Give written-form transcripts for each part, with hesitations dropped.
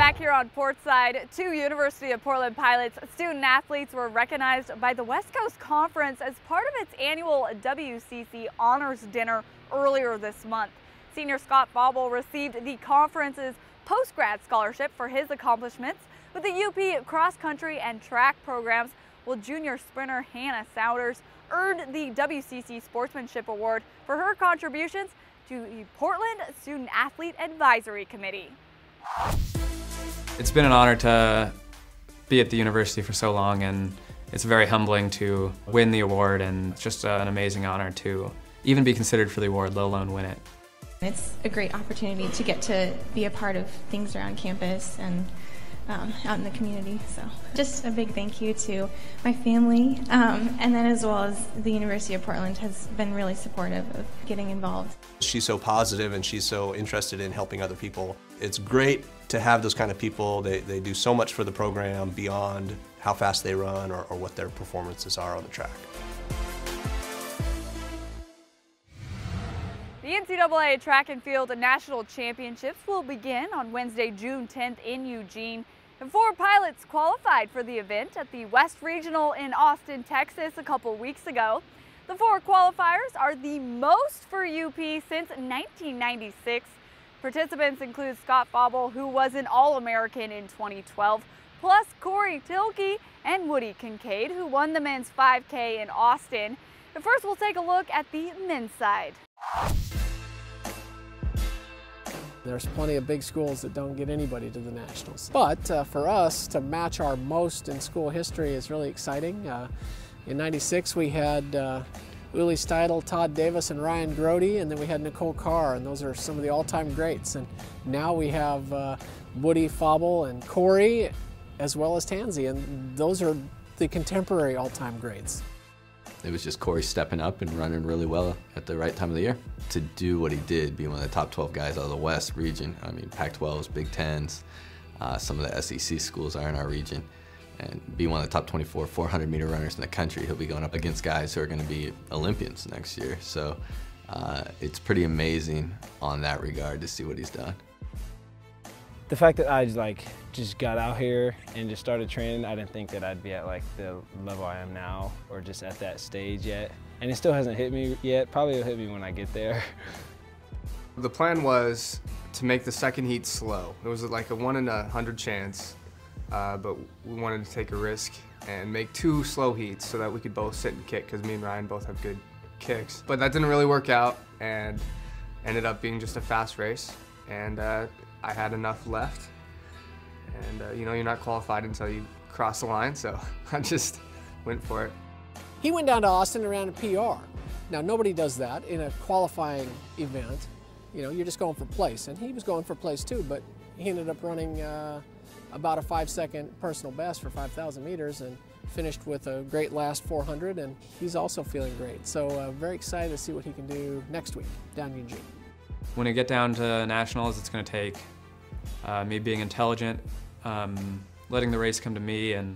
Back here on Portside, 2 University of Portland Pilots student athletes were recognized by the West Coast Conference as part of its annual WCC Honors Dinner earlier this month. Senior Scott Fauble received the conference's Postgrad scholarship for his accomplishments with the UP cross country and track programs, while junior sprinter Hannah Souders earned the WCC Sportsmanship Award for her contributions to the Portland Student Athlete Advisory Committee. It's been an honor to be at the university for so long, and it's very humbling to win the award, and it's just an amazing honor to even be considered for the award, let alone win it. It's a great opportunity to get to be a part of things around campus and out in the community. So just a big thank you to my family, and then as well as the University of Portland has been really supportive of getting involved. She's so positive and she's so interested in helping other people. It's great to have those kind of people. They do so much for the program beyond how fast they run or what their performances are on the track. The NCAA Track and Field National Championships will begin on Wednesday, June 10th in Eugene. And 4 pilots qualified for the event at the West Regional in Austin, Texas a couple weeks ago. The 4 qualifiers are the most for UP since 1996. Participants include Scott Fauble, who was an All-American in 2012, plus Korey Thieleke and Kincaid, who won the men's 5K in Austin. But first, we'll take a look at the men's side. There's plenty of big schools that don't get anybody to the nationals. But for us to match our most in school history is really exciting. In '96 we had Uli Steidl, Todd Davis, and Ryan Grody, and then we had Nicole Carr, and those are some of the all-time greats. And now we have Fauble, and Korey, as well as Tansey, and those are the contemporary all-time greats. It was just Korey stepping up and running really well at the right time of the year. To do what he did, be one of the top 12 guys out of the West region, I mean Pac-12s, Big Tens, some of the SEC schools are in our region, and be one of the top 24 400-meter runners in the country. He'll be going up against guys who are going to be Olympians next year. So it's pretty amazing on that regard to see what he's done. The fact that I just got out here and just started training, I didn't think that I'd be at the level I am now or just at that stage yet. And it still hasn't hit me yet. Probably will hit me when I get there. The plan was to make the second heat slow. It was like a 1 in 100 chance, but we wanted to take a risk and make 2 slow heats so that we could both sit and kick, because me and Ryan both have good kicks. But that didn't really work out and ended up being just a fast race. And I had enough left, and you know, you're not qualified until you cross the line, so I just went for it. He went down to Austin and ran a PR. Now, nobody does that in a qualifying event. You know, you're just going for place, and he was going for place too, but he ended up running about a 5-second personal best for 5,000 meters and finished with a great last 400, and he's also feeling great. So very excited to see what he can do next week down in Eugene. When I get down to nationals, it's going to take me being intelligent, letting the race come to me, and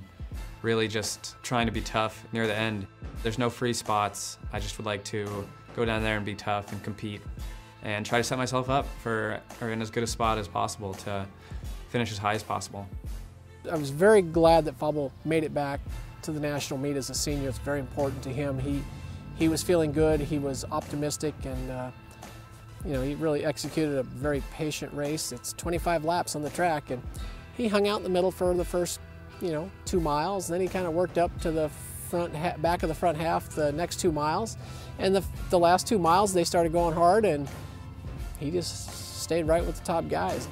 really just trying to be tough near the end. There's no free spots. I just would like to go down there and be tough and compete and try to set myself up for in as good a spot as possible to finish as high as possible. I was very glad that Fauble made it back to the national meet as a senior. It's very important to him. He was feeling good. He was optimistic, and you know, he really executed a very patient race. It's 25 laps on the track, and he hung out in the middle for the first, 2 miles. Then he kind of worked up to the back of the front half the next 2 miles, and the last 2 miles they started going hard, and he just stayed right with the top guys.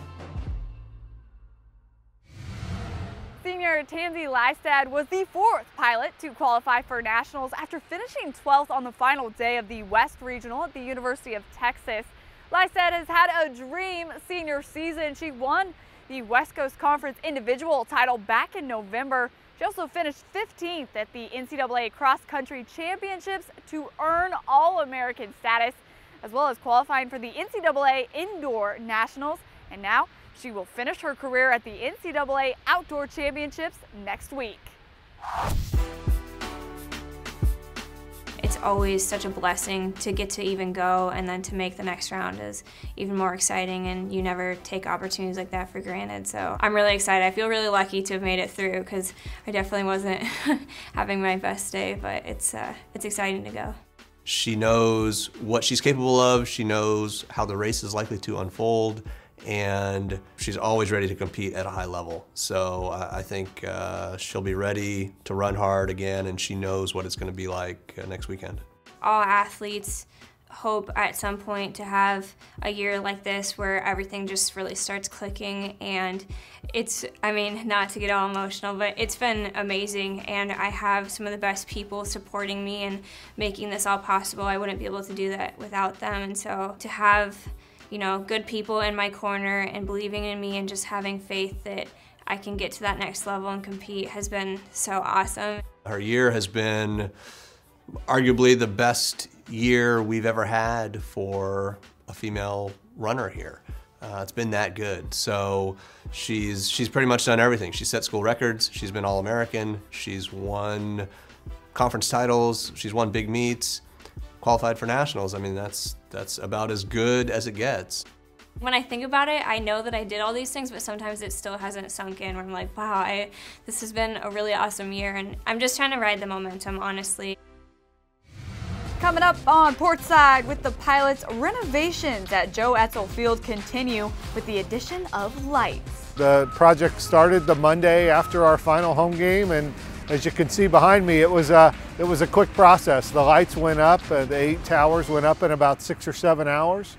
Senior Tansey Lystad was the 4th pilot to qualify for nationals after finishing 12th on the final day of the West Regional at the University of Texas. Lystad has had a dream senior season. She won the West Coast Conference individual title back in November. She also finished 15th at the NCAA Cross Country Championships to earn All-American status, as well as qualifying for the NCAA Indoor Nationals. And now she will finish her career at the NCAA Outdoor Championships next week. It's always such a blessing to get to even go, and then to make the next round is even more exciting, and you never take opportunities like that for granted. So I'm really excited. I feel really lucky to have made it through, because I definitely wasn't having my best day, but it's exciting to go. She knows what she's capable of, she knows how the race is likely to unfold, and she's always ready to compete at a high level. So I think she'll be ready to run hard again, and she knows what it's going to be like next weekend. All athletes hope at some point to have a year like this where everything just really starts clicking, and it's, I mean, not to get all emotional, but it's been amazing, and I have some of the best people supporting me and making this all possible. I wouldn't be able to do that without them, and so to have, you know, good people in my corner and believing in me and just having faith that I can get to that next level and compete has been so awesome. Her year has been arguably the best year we've ever had for a female runner here. It's been that good. So she's pretty much done everything. She's set school records, she's been All-American, she's won conference titles, she's won big meets, qualified for nationals. I mean, that's about as good as it gets. When I think about it, I know that I did all these things, but sometimes it still hasn't sunk in, where I'm like, wow, this has been a really awesome year, and I'm just trying to ride the momentum, honestly. Coming up on Portside with the Pilots, renovations at Joe Etzel Field continue with the addition of lights. The project started the Monday after our final home game, and as you can see behind me, it was a quick process. The lights went up, the 8 towers went up in about 6 or 7 hours.